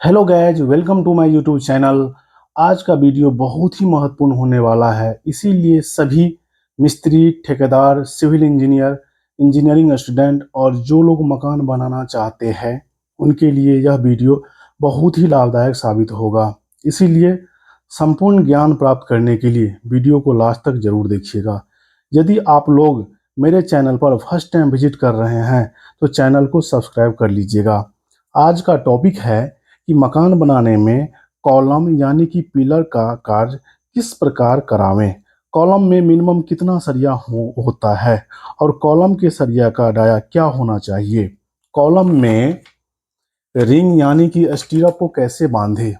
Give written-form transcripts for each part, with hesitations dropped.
Hello guys, welcome to my YouTube channel. आज का video बहुत ही महत्वपूर्ण होने वाला है, इसीलिए सभी मिस्त्री, ठेकेदार, सिविल इंजीनियर, इंजीनियरिंग स्टूडेंट और जो लोग मकान बनाना चाहते हैं उनके लिए यह वीडियो बहुत ही लाभदायक साबित होगा। इसीलिए संपूर्ण ज्ञान प्राप्त करने के लिए वीडियो को लास्ट तक जरूर देखिएगा। यदि आप लोग मेरे चैनल पर फर्स्ट टाइम विजिट कर रहे हैं तो चैनल को सब्सक्राइब कर लीजिएगा। आज का टॉपिक है कि मकान बनाने में कॉलम यानी कि पिलर का कार्य किस प्रकार करावें। कॉलम में मिनिमम कितना सरिया होता है और कॉलम के सरिया का डाया क्या होना चाहिए। कॉलम में रिंग यानी कि स्टीरअप को कैसे बांधे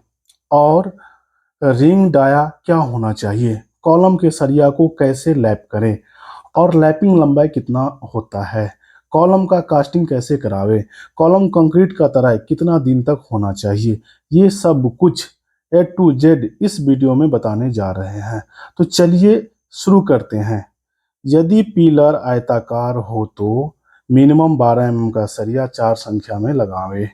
और रिंग डाया क्या होना चाहिए। कॉलम के सरिया को कैसे लैप करें और लैपिंग लंबाई कितना होता है। कॉलम का कास्टिंग कैसे करावे। कॉलम कंक्रीट का तरह कितना दिन तक होना चाहिए। ये सब कुछ A to Z इस वीडियो में बताने जा रहे हैं। तो चलिए शुरू करते हैं। यदि पिलर आयताकार हो तो मिनिमम 12 mm का सरिया 4 संख्या में लगावे।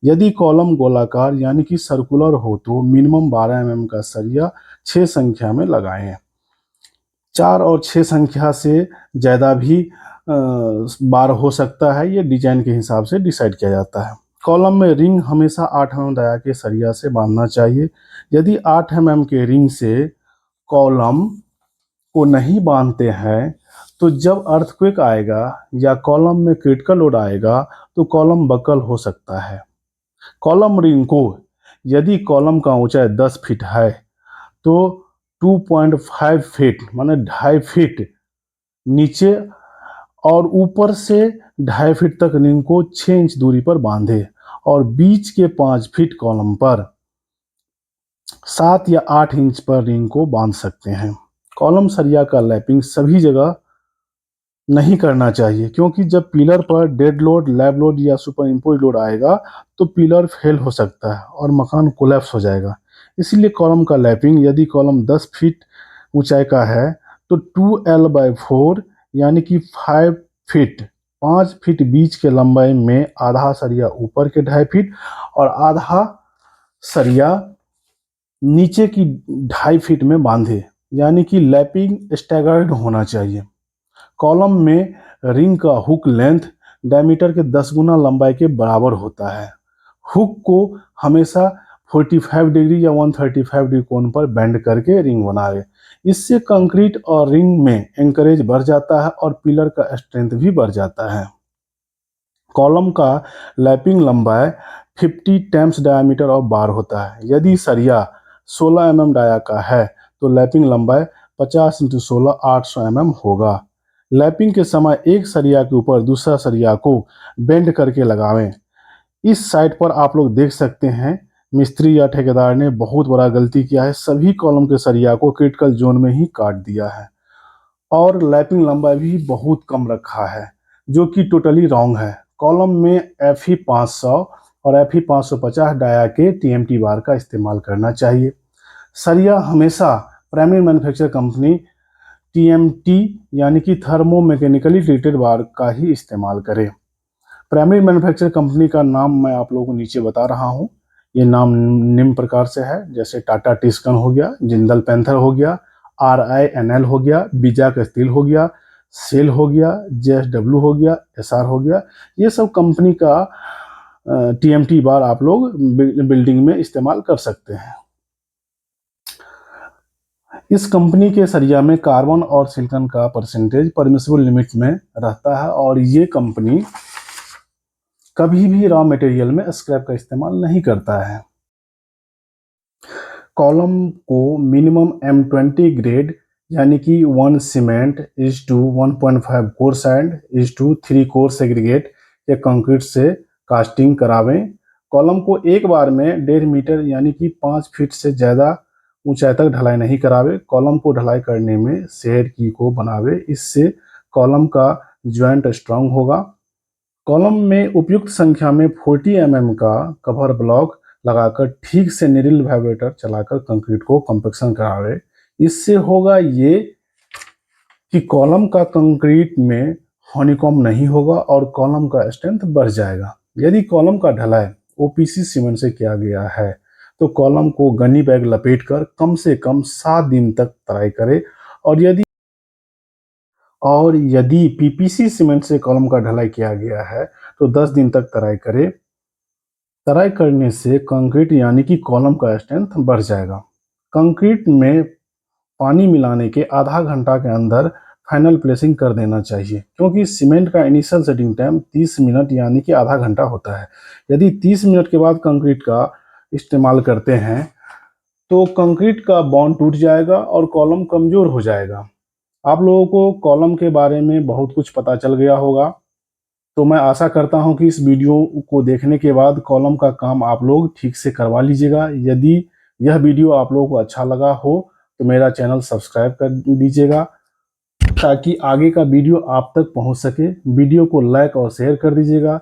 यदि कॉलम गोलाकार यानी कि सर्कुलर हो तो मिनिमम 12 mm का सरिया 6 संख्या में लगाएं। 4 और 6 संख्या से ज़्यादा भी बार हो सकता है, ये डिजाइन के हिसाब से डिसाइड किया जाता है। कॉलम में रिंग हमेशा 8 mm डाया के सरिया से बांधना चाहिए। यदि 8 mm के रिंग से कॉलम को नहीं बांधते हैं तो जब अर्थक्वेक आएगा या कॉलम में क्रिटिकल लोड आएगा तो कॉलम बकल हो सकता है। कॉलम रिंग को यदि कॉलम का ऊंचाई 10 फीट है तो 2.5 फीट माने 2.5 फीट नीचे और ऊपर से 2.5 फीट तक रिंग को 6 इंच दूरी पर बांधे और बीच के 5 फीट कॉलम पर 7 या 8 इंच पर रिंग को बांध सकते हैं। कॉलम सरिया का लैपिंग सभी जगह नहीं करना चाहिए, क्योंकि जब पिलर पर डेड लोड, लैब लोड या सुपर इम्पोज लोड आएगा तो पिलर फेल हो सकता है और मकान कोलैप्स हो जाएगा। इसीलिए कॉलम का लैपिंग, यदि कॉलम 10 फीट ऊंचाई का है तो 2L/4 यानी कि 5 फीट, 5 फीट बीच के लंबाई में आधा सरिया ऊपर के 2.5 फीट और आधा सरिया नीचे की 2.5 फीट में बांधे, यानी कि लैपिंग स्टैगर्ड होना चाहिए। कॉलम में रिंग का हुक लेंथ डायमीटर के 10 गुना लंबाई के बराबर होता है। हुक को हमेशा 45 डिग्री या 135 डिग्री कोण पर बेंड करके रिंग बनावे। इससे कंक्रीट और रिंग में एंकरेज बढ़ जाता है और पिलर का स्ट्रेंथ भी बढ़ जाता है। कॉलम का लैपिंग लंबाई 50 टाइम्स डायमीटर ऑफ बार होता है। यदि सरिया 16 mm डाया का है तो लैपिंग लंबाई 50 × 16 800 mm होगा। लैपिंग के समय एक सरिया के ऊपर दूसरा सरिया को बेंड करके लगावें। इस साइड पर आप लोग देख सकते हैं मिस्त्री या ठेकेदार ने बहुत बड़ा गलती किया है। सभी कॉलम के सरिया को क्रिटिकल जोन में ही काट दिया है और लैपिंग लंबाई भी बहुत कम रखा है, जो कि टोटली रॉन्ग है। कॉलम में FE 500 और FE 550 डाया के TMT बार का इस्तेमाल करना चाहिए। सरिया हमेशा प्राइमरी मैन्युफैक्चर कंपनी TMT यानी कि थर्मो मैकेनिकली ट्रीटेड बार का ही इस्तेमाल करें। प्राइमरी मैन्युफैक्चर कंपनी का नाम मैं आप लोगों को नीचे बता रहा हूँ। ये नाम निम्न प्रकार से है, जैसे टाटा टिस्कन हो गया, जिंदल पैंथर हो गया, RINL हो गया, बीजाक स्टील हो गया, सेल हो गया, JSW हो गया, SR हो गया। ये सब कंपनी का TMT बार आप लोग बिल्डिंग में इस्तेमाल कर सकते हैं। इस कंपनी के सरिया में कार्बन और सिलिकॉन का परसेंटेज परमिसिबल लिमिट में रहता है और ये कंपनी कभी भी रॉ मटेरियल में स्क्रैप का इस्तेमाल नहीं करता है। कॉलम को मिनिमम M20 ग्रेड यानी कि 1 cement is to 1.5 coarse sand is to 3 coarse aggregate के कंक्रीट से कास्टिंग करावें। कॉलम को एक बार में 1.5 मीटर यानी कि 5 फीट से ज़्यादा ऊंचाई तक ढलाई नहीं करावे। कॉलम को ढलाई करने में शेड की को बनावे, इससे कॉलम का ज्वाइंट स्ट्रांग होगा। कॉलम में उपयुक्त संख्या में 40 mm का कवर ब्लॉक लगाकर ठीक से निडिल वाइब्रेटर चलाकर कंक्रीट को कंपैक्शन करावे। इससे होगा ये कि कॉलम का कंक्रीट में हनीकॉम्ब नहीं होगा और कॉलम का स्ट्रेंथ बढ़ जाएगा। यदि कॉलम का ढलाई ओपीसी सीमेंट से किया गया है। तो कॉलम को गनी बैग लपेटकर कम से कम 7 दिन तक तराई करें। और यदि पीपीसी सीमेंट से कॉलम का ढलाई किया गया है तो 10 दिन तक तराई करें। तराई करने से कंक्रीट यानी कि कॉलम का स्ट्रेंथ बढ़ जाएगा। कंक्रीट में पानी मिलाने के आधा घंटा के अंदर फाइनल प्लेसिंग कर देना चाहिए, क्योंकि सीमेंट का इनिशियल सेटिंग टाइम 30 मिनट यानी कि आधा घंटा होता है। यदि 30 मिनट के बाद कंक्रीट का इस्तेमाल करते हैं तो कंक्रीट का बॉन्ड टूट जाएगा और कॉलम कमजोर हो जाएगा। आप लोगों को कॉलम के बारे में बहुत कुछ पता चल गया होगा। तो मैं आशा करता हूं कि इस वीडियो को देखने के बाद कॉलम का काम आप लोग ठीक से करवा लीजिएगा। यदि यह वीडियो आप लोगों को अच्छा लगा हो तो मेरा चैनल सब्सक्राइब कर दीजिएगा, ताकि आगे का वीडियो आप तक पहुंच सके। वीडियो को लाइक और शेयर कर दीजिएगा।